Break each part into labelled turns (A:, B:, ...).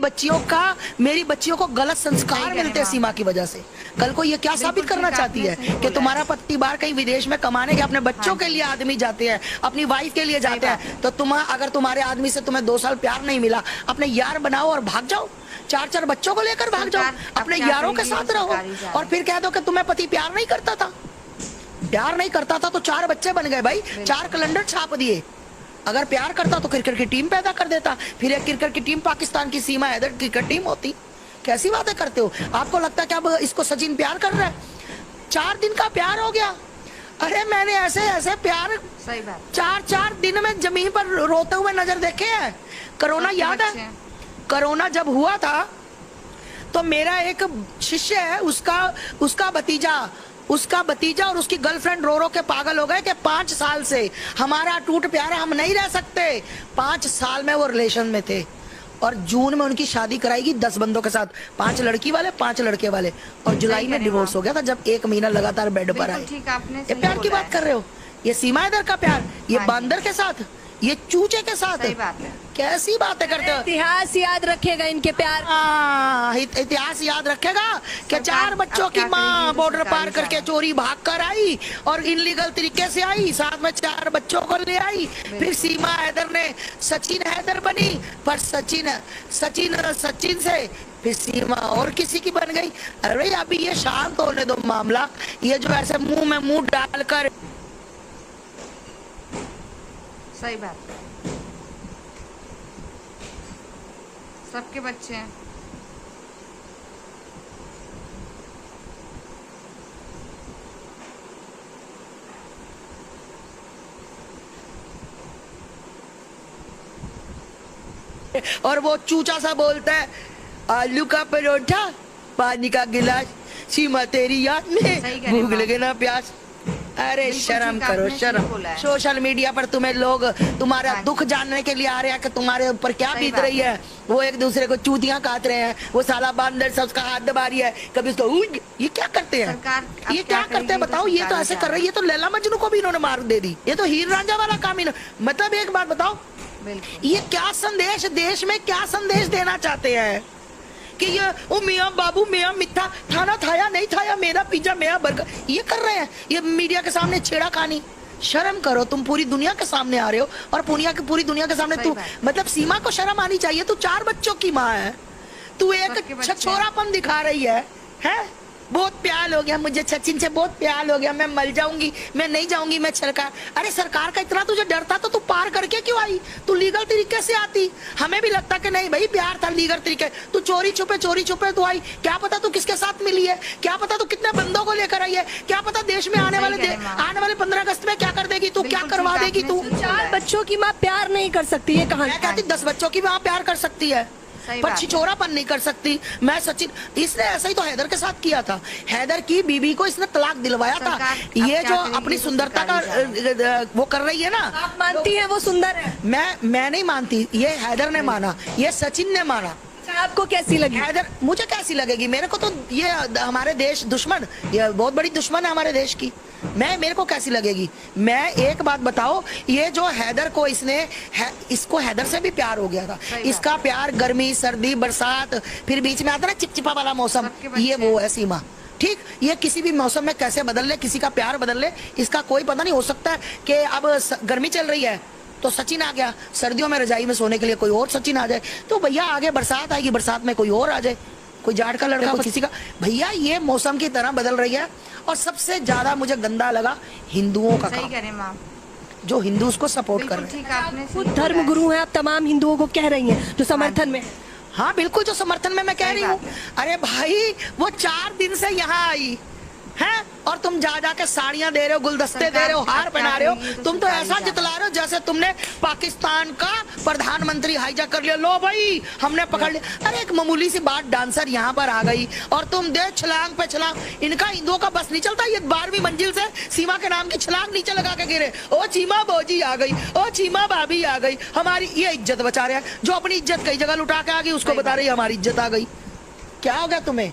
A: मेरी बच्चियों को गलत संस्कार मिलते हैं सीमा की वजह से। कल को ये क्या साबित करना चाहती है कि तुम्हारा पति बाहर कहीं विदेश में कमाने के अपने बच्चों के लिए आदमी जाते हैं, अपनी वाइफ के लिए जाते हैं, तो अगर तुम्हारे आदमी से तुम्हें 2 साल प्यार नहीं मिला, अपने यार बनाओ और भाग जाओ, 4-4 बच्चों को लेकर भाग जाओ, अपने यारों के साथ रहो और फिर कह दो कि तुम्हें पति प्यार नहीं करता था। प्यार नहीं करता था तो 4 बच्चे बन गए भाई, 4 कैलेंडर छाप दिए। अगर प्यार करता तो क्रिकेट की टीम पैदा कर देता, फिर एक क्रिकेट की टीम पाकिस्तान की सीमा हैदर क्रिकेट टीम होती। कैसी बातें करते हो? आपको लगता है कि अब इसको सचिन प्यार कर रहा है? 4 दिन का प्यार हो गया। अरे मैंने ऐसे प्यार 4-4 दिन में जमीन पर रोते हुए नजर देखे हैं। कोरोना याद है? कोरोना जब हुआ था तो मेरा एक शिष्य है, उसका भतीजा और उसकी गर्लफ्रेंड रो रो के पागल हो गए कि 5 साल से हमारा टूट प्यारा, हम नहीं रह सकते। 5 साल में वो रिलेशन में थे और जून में उनकी शादी कराएगी 10 बंदों के साथ, 5 लड़की वाले 5 लड़के वाले, और जुलाई में डिवोर्स हो गया था जब 1 महीना लगातार बेड पर आए। ये प्यार की बात कर रहे हो? ये सीमा हैदर का प्यार, ये बांदर के साथ, ये चूचे के साथ? सही बात है। कैसी बातें करते हो?
B: इतिहास याद रखेगा इनके प्यार।
A: इतिहास याद रखेगा कि 4 बच्चों की माँ बॉर्डर पार करके चोरी भाग कर आई और इनलीगल तरीके से आई, साथ में 4 बच्चों को ले आई। फिर सीमा हैदर ने सचिन हैदर बनी, पर सचिन से फिर सीमा और किसी की बन गई। अरे अभी ये शांत होने दो मामला। ये जो ऐसे मुंह में मुंह डालकर,
C: सही बात है, सबके बच्चे हैं।
A: और वो चूचा सा बोलता है आलू का परोठा पानी का गिलास, सीमा तेरी याद में भूख लगे ना प्यास। अरे शर्म करो, शर्म। सोशल मीडिया पर तुम्हें लोग तुम्हारा दुख जानने के लिए आ रहे हैं कि तुम्हारे ऊपर क्या बीत रही है। वो एक दूसरे को चूतियां काट रहे हैं, वो साला बांदर सब उसका हाथ दबा रही है, कभी उसको ये क्या करते हैं, ये क्या करते हैं बताओ? ये तो ऐसे कर रही है तो लैला मजनू को भी इन्होंने मार दे दी। ये तो हीर रांझा वाला काम ही। मतलब एक बात बताओ, ये क्या संदेश, देश में क्या संदेश देना चाहते हैं कि ये ओ मियाँ बाबू मियाँ मिठा खाना खाया नहीं खाया, मेरा पिज्जा मेरा बर्गर, ये कर रहे हैं ये मीडिया के सामने छेड़ा खानी। शर्म करो, तुम पूरी दुनिया के सामने आ रहे हो और पूरी दुनिया के सामने तू, मतलब सीमा को शर्म आनी चाहिए। तू 4 बच्चों की माँ है, तू एक छछोरापन दिखा रही है? बहुत प्यार हो गया मुझे सचिन से, बहुत प्यार हो गया, मैं मर जाऊंगी, मैं नहीं जाऊंगी मैं सरकार। अरे सरकार का इतना तुझे डर था तो तू पार करके क्यों आई? तू लीगल तरीके से आती। हमें भी लगता कि नहीं भाई प्यार था लीगल तरीके, तू चोरी छुपे तू आई। क्या पता तू किसके साथ मिली है, क्या पता तू कितने बंदों को लेकर आई है, क्या पता देश में आने वाले 15 अगस्त में क्या कर देगी तू, क्या करवा देगी तू।
B: 4 बच्चों की माँ प्यार नहीं कर सकती, ये कहां?
A: मैं कहती 10 बच्चों की माँ प्यार कर सकती है पर छिछोरापन नहीं कर सकती। मैं सचिन, इसने ऐसा ही तो हैदर के साथ किया था। हैदर की बीबी को इसने तलाक दिलवाया था। ये जो अपनी सुंदरता का वो कर रही है ना,
B: आप मानती हैं वो सुंदर है?
A: मैं नहीं मानती, ये हैदर ने माना, ये सचिन ने माना।
B: आपको कैसी लगी
A: हैदर? मुझे कैसी लगेगी, मेरे को तो ये हमारे देश दुश्मन, ये बहुत बड़ी दुश्मन है हमारे देश की। मेरे को कैसी लगेगी? मैं एक बात बताओ, ये जो हैदर को इसको हैदर से भी प्यार हो गया था। इसका प्यार गर्मी सर्दी बरसात, फिर बीच में आता ना चिपचिपा वाला मौसम, ये वो है सीमा। ठीक, ये किसी भी मौसम में कैसे बदल ले, किसी का प्यार बदल ले, इसका कोई पता नहीं। हो सकता है कि अब गर्मी चल रही है तो सचिन आ गया, सर्दियों में रजाई में सोने के लिए कोई और सचिन आ जाए, तो भैया आगे बरसात आएगी, बरसात में कोई और आ जाए, कोई जाट का लड़का किसी का। भैया ये मौसम की तरह बदल रही है। और सबसे ज्यादा मुझे गंदा लगा हिंदुओं का काम, जो हिंदू उसको सपोर्ट कर रहे हैं।
B: खुद धर्म गुरु हैं, आप तमाम हिंदुओं को कह रही हैं जो समर्थन में।
A: हाँ बिल्कुल, जो समर्थन में मैं कह रही हूँ। अरे भाई वो 4 दिन से यहाँ आई है और तुम जा के साड़ियां दे रहे हो, गुलदस्ते दे रहे हो, हार पहना रहे हो। तुम तो ऐसा जितला रहे हो जैसे तुमने पाकिस्तान का प्रधानमंत्री हाईजैक कर लिया। लो भाई हमने पकड़ लिया। अरे एक मामूली सी बात, डांसर यहाँ पर आ गई और तुम दे छलांग पे छलांग। इनका हिंदुओं का बस नहीं चलता। ये 12वीं मंजिल से सीमा के नाम की छलांग नीचे लगा के गिरे। ओ चीमा बोजी आ गई, ओ चीमा भाभी आ गई। हमारी ये इज्जत बचा रहे हैं। जो अपनी इज्जत कई जगह लुटा के आ गई उसको बता रही है हमारी इज्जत आ गई। क्या हो गया तुम्हें,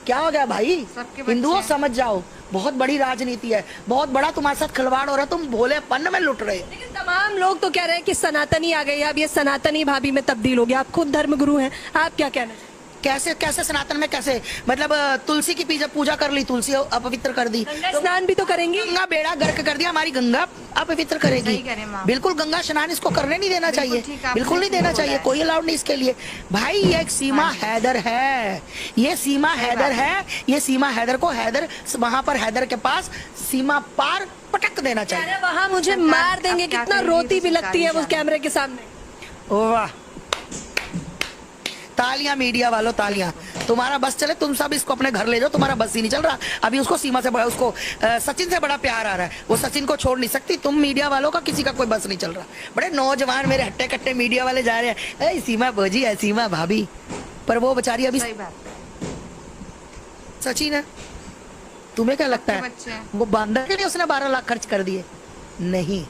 A: क्या हो गया भाई? हिंदुओं समझ जाओ, बहुत बड़ी राजनीति है, बहुत बड़ा तुम्हारे साथ खिलवाड़ हो रहा है, तुम भोलेपन में लुट रहे हो।
B: लेकिन तमाम लोग तो कह रहे हैं कि सनातनी आ गई, अब ये सनातनी भाभी में तब्दील हो गया। आप खुद धर्मगुरु हैं, आप क्या कहना चाहते हैं?
A: कैसे कैसे सनातन में कैसे, मतलब तुलसी की पूजा कर ली, तुलसी अपवित्र कर दी,
B: गंगा स्नान भी तो करेंगी।
A: गंगा बेड़ा गर्क कर दिया, हमारी गंगा अपवित्र
C: सही
A: करेगी।
C: कह रहे हैं माँ।
A: बिल्कुल गंगा स्नान इसको करने नहीं देना चाहिए,
C: ठीक, आपने
A: बिल्कुल नहीं
C: ठीक
A: देना
C: बोला
A: चाहिए,
C: है।
A: कोई अलाउड नहीं इसके लिए। भाई ये एक सीमा हैदर है, ये सीमा हैदर है, ये सीमा हैदर को हैदर वहां पर हैदर के पास सीमा पार पटक देना चाहिए।
B: अरे वहाँ मुझे
C: सरकार
B: मार देंगे,
C: अब क्या
B: कितना
C: करेगी,
B: रोती
C: ये तो
B: भी लगती है
C: सरकार
B: उस
C: ही
B: कैमरे के सामने।
A: वाह, तालियां मीडिया वालों, तालियां। तुम्हारा बस चले, तुम सब इसको अपने घर ले जाओ, तुम्हारा बस ही नहीं चल रहा। अभी उसको सीमा से बड़ा, उसको सचिन से बड़ा प्यार आ रहा है, वो सचिन को छोड़ नहीं सकती। तुम मीडिया वालों का किसी का कोई बस नहीं चल रहा। बड़े नौजवान मेरे हट्टे कट्टे मीडिया वाले जा रहे हैं, ए सीमा भोजी है, सीमा भाभी, पर वो बेचारी अभी
C: सही बात।
A: सचिन है। तुम्हें क्या लगता
C: सबके
A: है
C: बच्चे हैं।
A: वो बंदर के लिए उसने 12 लाख खर्च कर दिए? नहीं,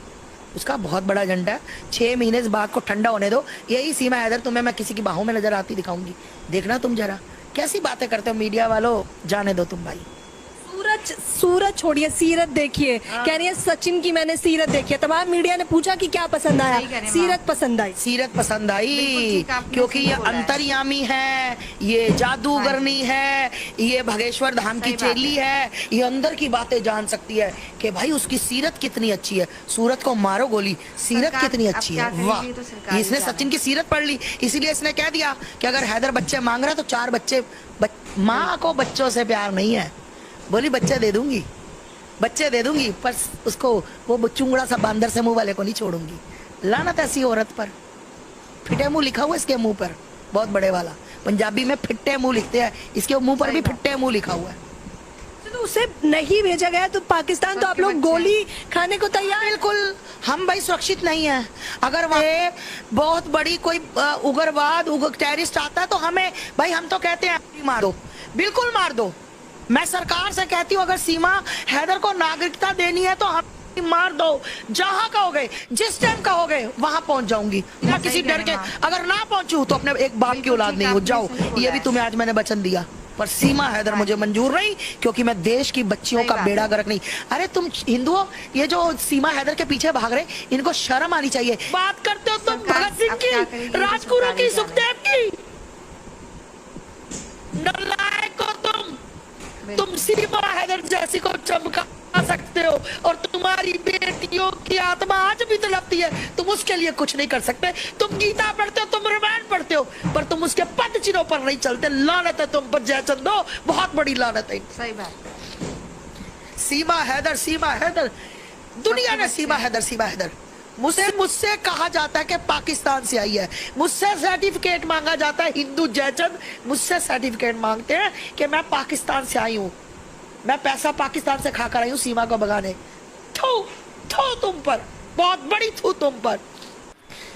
A: उसका बहुत बड़ा एजेंडा है। 6 महीने इस बात को ठंडा होने दो। यही सीमा हैदर तुम्हें मैं किसी की बाहों में नजर आती दिखाऊंगी, देखना तुम जरा कैसी बातें करते हो मीडिया वालों। जाने दो तुम भाई।
B: सूरज छोड़िए, सीरत देखिए। कह रही है सचिन की मैंने सीरत देखी है। तमाम मीडिया ने पूछा कि क्या पसंद
C: सही कह
B: आया,
C: रहे हैं
B: सीरत पसंद आई।
A: सीरत पसंद आई,
C: बिल्कुल ठीक, आपने
A: क्योंकि
C: सही
A: ये
C: बोला है।
A: अंतर्यामी है, ये जादूगरनी है, ये भगेश्वर धाम की
C: सही बात
A: चेली है, ये अंदर की बातें जान सकती है कि भाई उसकी सीरत कितनी अच्छी है। सूरत को मारो गोली, सीरत
C: सरकार
A: कितनी
C: अब
A: अच्छी
C: क्या
A: है।
C: करेगी,
A: वाह,
C: ये तो सरकार ही
A: इसने
C: जाने।
A: सचिन की सीरत पढ़ ली, इसीलिए इसने कह दिया कि अगर हैदर बच्चे मांग रहा है तो 4 बच्चे। माँ को बच्चों से प्यार नहीं है, बोली बच्चे दे दूंगी, बच्चे दे दूंगी, पर उसको वो चुंगड़ा सा बांदर से मुंह वाले को नहीं छोड़ूंगी। लानत ऐसी औरत पर। फिटे मुंह लिखा हुआ इसके मुंह पर, बहुत बड़े वाला। पंजाबी में फिट्टे मुंह लिखते हैं, इसके मुंह पर भी फिट्टे मुंह लिखा हुआ है।
B: तो उसे नहीं भेजा गया तो पाकिस्तान तो आप लोग गोली खाने को तैयार।
A: बिल्कुल, हम भाई सुरक्षित नहीं है। अगर वह बहुत बड़ी कोई उग्रवाद टेररिस्ट आता है तो हमें भाई, हम तो कहते हैं मार दो, बिल्कुल मार दो। मैं सरकार से कहती हूँ अगर सीमा हैदर को नागरिकता देनी है तो हम मार दो, जहां कहोगे, जिस टाइम कहोगे वहां पहुंच जाऊंगी। मैं किसी डर के अगर ना पहुंचू तो अपने एक बाप की औलाद नहीं हो जाओ, ये भी तुम्हें आज मैंने वचन दिया। पर सीमा हैदर मुझे मंजूर नहीं, क्योंकि मैं देश की बच्चियों का बेड़ा गर्क नहीं। अरे तुम हिंदुओं, ये जो सीमा हैदर के पीछे भाग रहे, इनको शर्म आनी चाहिए। बात करते हो तुम भगत सिंह की, राजगुरु की, सुखदेव की। नालायक हो तुम सीमा हैदर जैसी को चमका सकते हो, और तुम्हारी बेटियों की आत्मा आज भी तड़पती है, तुम उसके लिए कुछ नहीं कर सकते। तुम गीता पढ़ते हो, तुम रामायण पढ़ते हो, पर तुम उसके पद चिन्हों पर नहीं चलते। लानत है तुम पर जयचंदो, बहुत बड़ी लानत है।
C: सही बात।
A: सीमा हैदर, दुनिया ने सीमा हैदर। मुझसे कहा जाता है कि पाकिस्तान से आई है, मुझसे सर्टिफिकेट मांगा जाता है। हिंदू जयचंद मुझसे सर्टिफिकेट मांगते हैं कि मैं पाकिस्तान से आई हूँ, मैं पैसा पाकिस्तान से खाकर आई हूँ सीमा को भगाने। थू तुम पर, बहुत बड़ी थू तुम पर।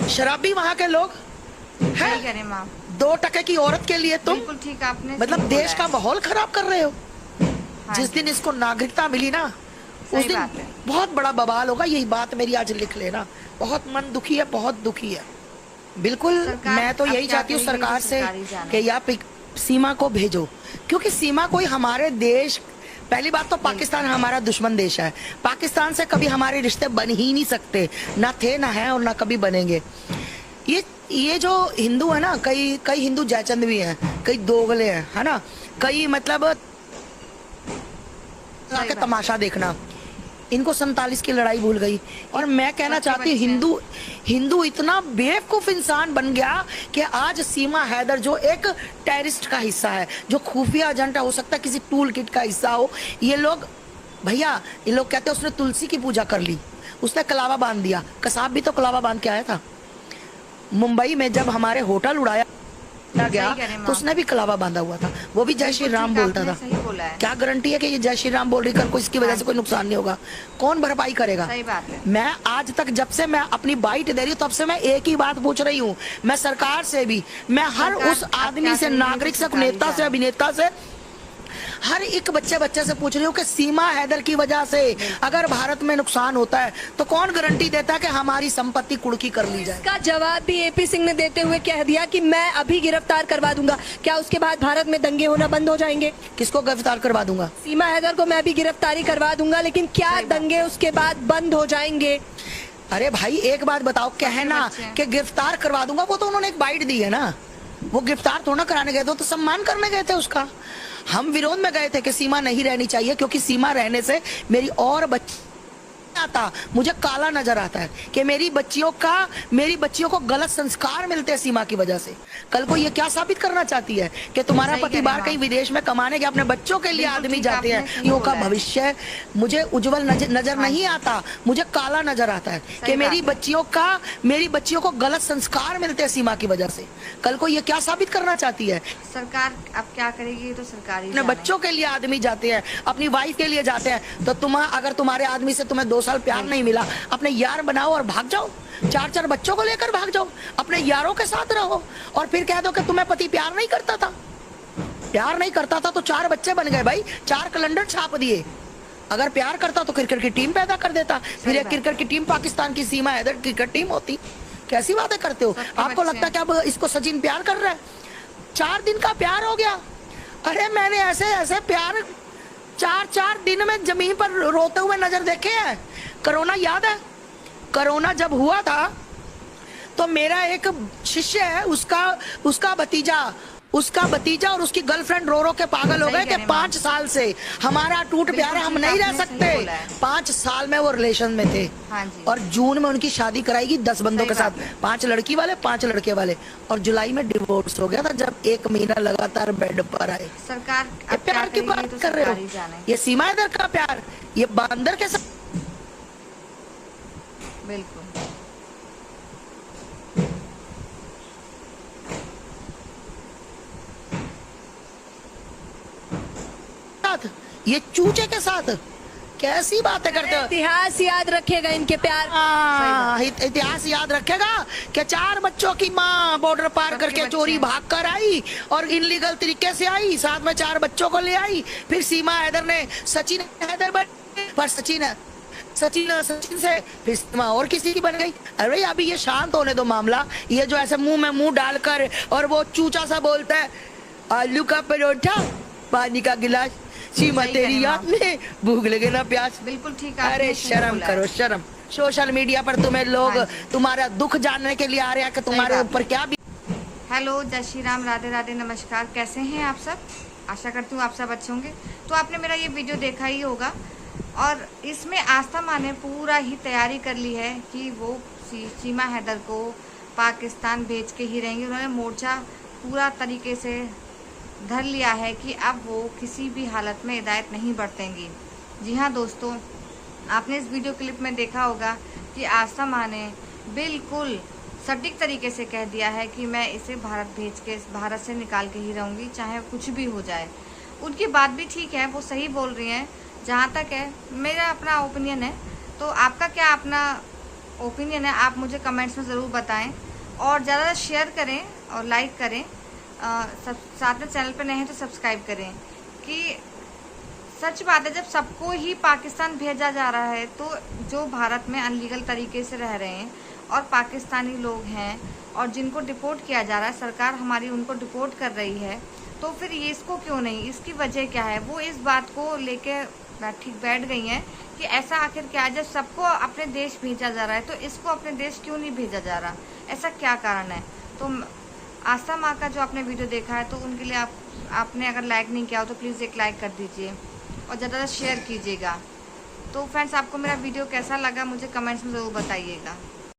A: शराबी वहां के लोग
C: सही
A: हैं,
C: कह रहे हैं माँ।
A: 2 टके की औरत के लिए तुम
C: बिल्कुल ठीक, आपने
A: मतलब
C: सही बोला
A: देश का
C: है।
A: माहौल खराब कर रहे हो।
C: हाँ
A: जिस दिन इसको नागरिकता मिली ना, उस
C: सही
A: दिन
C: बात है।
A: बहुत बड़ा बवाल होगा। यही बात मेरी आज लिख लेना। बहुत मन दुखी है, बहुत दुखी है। बिल्कुल,
C: सरकार
A: मैं तो
C: अब
A: यही
C: क्या
A: चाहती हूँ
C: करेगी,
A: सरकार
C: तो
A: से
C: सरकार ही जाने।
A: कि या सीमा को भेजो, क्योंकि सीमा कोई हमारे देश, पहली बात तो पाकिस्तान हमारा दुश्मन देश है। पाकिस्तान से कभी हमारे रिश्ते बन ही नहीं सकते, ना थे, ना है और ना कभी बनेंगे। ये जो हिंदू है ना, कई हिंदू जयचंद भी हैं, कई दोगले हैं, है ना, कई मतलब के तमाशा देखना। इनको 47 की लड़ाई भूल गई। और मैं कहना चाहती हूँ हिंदू इतना बेवकूफ इंसान बन गया कि आज सीमा हैदर जो एक टेररिस्ट का हिस्सा है, जो खुफिया एजेंट हो सकता है, किसी टूल किट का हिस्सा हो, ये लोग भैया, ये लोग कहते हैं उसने तुलसी की पूजा कर ली, उसने कलावा बांध दिया। कसाब भी तो कलावा बांध के आया था। मुंबई में जब हमारे होटल उड़ाया गया तो उसने भी कलावा बांधा हुआ था, वो भी जय श्री राम बोलता था। क्या गारंटी है कि ये जय श्री राम बोल रही कर को इसकी वजह से कोई नुकसान नहीं होगा? कौन भरपाई करेगा?
C: सही बात है।
A: मैं आज तक, जब से मैं अपनी बाइट दे रही हूँ, तब से मैं एक ही बात पूछ रही हूँ। मैं सरकार से भी, मैं हर उस आदमी से, नागरिक से, नेता से, अभिनेता से, हर एक बच्चे से पूछ रही हूँ कि सीमा हैदर की वजह से अगर भारत में नुकसान होता है तो कौन गारंटी देता है कि हमारी संपत्ति कुर्की कर ली जाए?
B: इसका जवाब भी एपी सिंह ने देते हुए कह दिया कि मैं अभी गिरफ्तार करवा दूंगा। क्या उसके बाद भारत में दंगे होना बंद हो जाएंगे?
A: किसको गिरफ्तार करवा दूंगा?
B: सीमा हैदर को मैं भी गिरफ्तारी करवा दूंगा, लेकिन क्या दंगे उसके बाद बंद हो जाएंगे?
A: अरे भाई एक बात बताओ, कहना कि गिरफ्तार करवा दूंगा, वो तो उन्होंने एक बाइट दी है ना, वो गिरफ्तार थोड़ा कराने गए थे, तो सम्मान करने गए थे उसका। हम विरोध में गए थे कि सीमा नहीं रहनी चाहिए, क्योंकि सीमा रहने से मेरी और आता मुझे काला नजर आता है कि मेरी बच्चियों को गलत संस्कार मिलते हैं सीमा की वजह से। कल को ये क्या साबित करना चाहती है कि तुम्हारा पति बाहर कहीं विदेश में कमाने के अपने बच्चों के लिए आदमी जाते हैं, युवा का भविष्य मुझे उज्जवल नजर नहीं आता, मुझे काला नजर आता है कि मेरी बच्चियों को गलत संस्कार मिलते हैं सीमा की वजह से। कल को ये क्या साबित करना चाहती है?
C: सरकार अब क्या करेगी तो सरकार ही
A: अपने
C: जाने।
A: बच्चों के लिए आदमी जाते हैं, अपनी वाइफ के लिए जाते हैं, तो अगर तुम्हारे आदमी से तुम्हें 2 साल प्यार नहीं मिला, अपने यार बनाओ और भाग जाओ, 4 बच्चों को लेकर भाग जाओ, अपने यारों के साथ रहो और फिर कह दो कि तुम्हें पति प्यार नहीं करता था। प्यार नहीं करता था तो 4 बच्चे बन गए भाई, 4 कैलेंडर छाप दिए। अगर प्यार करता तो क्रिकेट की टीम पैदा कर देता, फिर एक क्रिकेट की टीम पाकिस्तान की सीमा हैदर क्रिकेट टीम होती। कैसी बातें करते हो? आपको लगता है कि अब इसको सचिन प्यार कर रहा है? 4 दिन का प्यार हो गया। अरे मैंने ऐसे प्यार 4 दिन में जमीन पर रोते हुए नजर देखे हैं। कोरोना याद है? कोरोना जब हुआ था तो मेरा एक शिष्य है, उसका भतीजा और उसकी गर्लफ्रेंड रो के पागल हो गए कि 5 साल से हमारा टूट प्यार है, हम नहीं रह सकते। 5 साल में वो रिलेशन में थे और जून में उनकी शादी कराएगी 10 बंदों के साथ, 5 लड़की वाले 5 लड़के वाले, और जुलाई में डिवोर्स हो गया था जब 1 महीना लगातार बेड पर आए।
C: सरकार
A: ये प्यार की बात कर रहे हो? ये सीमा हैदर का प्यार, ये बंदर के साथ।
C: बिल्कुल
A: ये चूचे के साथ कैसी बातें करते हो?
B: इतिहास याद रखेगा इनके प्यार।
A: इतिहास याद रखेगा कि 4 बच्चों की माँ बॉर्डर पार करके चोरी भाग कर आई और इनलीगल तरीके से आई, साथ में 4 बच्चों को ले आई। फिर सीमा हैदर ने सचिन हैदर पर सचिन से फिर सीमा और किसी की बन गई। अरे अभी ये शांत होने दो मामला। ये जो ऐसे मुंह में मुंह डालकर और वो चूचा सा बोलता है, आलू का परोठा पानी का गिलास, सीमा तेरी याद में भूख लगे ना प्यास।
C: बिल्कुल ठीक।
A: अरे शर्म करो, शर्म। सोशल मीडिया पर तुम्हें लोग तुम्हारा दुख जानने के लिए आ रहे हैं कि तुम्हारे ऊपर क्या भी।
C: हेलो, जय श्री राम, राधे राधे, नमस्कार। कैसे हैं आप सब? आशा करती हूँ आप सब अच्छे होंगे। तो आपने मेरा ये वीडियो देखा ही होगा और इसमें आस्था माँ ने पूरा ही तैयारी कर ली है कि वो सीमा हैदर को पाकिस्तान भेज के ही रहेंगे। उन्होंने मोर्चा पूरा तरीके से धर लिया है कि अब वो किसी भी हालत में हिदायत नहीं बरतेंगी। जी हाँ दोस्तों, आपने इस वीडियो क्लिप में देखा होगा कि आस्था माँ ने बिल्कुल सटीक तरीके से कह दिया है कि मैं इसे भारत से निकाल के ही रहूँगी, चाहे कुछ भी हो जाए। उनकी बात भी ठीक है, वो सही बोल रही हैं। जहाँ तक है मेरा अपना ओपिनियन है, तो आपका क्या अपना ओपिनियन है आप मुझे कमेंट्स में ज़रूर बताएं और ज़्यादा शेयर करें और लाइक करें। साथ में चैनल पर नए हैं तो सब्सक्राइब करें। कि सच बात है, जब सबको ही पाकिस्तान भेजा जा रहा है तो जो भारत में अनलीगल तरीके से रह रहे हैं और पाकिस्तानी लोग हैं और जिनको डिपोर्ट किया जा रहा है, सरकार हमारी उनको डिपोर्ट कर रही है, तो फिर ये इसको क्यों नहीं, इसकी वजह क्या है? वो इस बात को लेके बैठ गई हैं कि ऐसा आखिर क्या है, जब सबको अपने देश भेजा जा रहा है तो इसको अपने देश क्यों नहीं भेजा जा रहा, ऐसा क्या कारण है? तो आस्था माँ का जो आपने वीडियो देखा है तो उनके लिए आपने अगर लाइक नहीं किया हो तो प्लीज़ एक लाइक कर दीजिए और ज़्यादा शेयर कीजिएगा। तो फ्रेंड्स, आपको मेरा वीडियो कैसा लगा मुझे कमेंट्स में ज़रूर बताइएगा।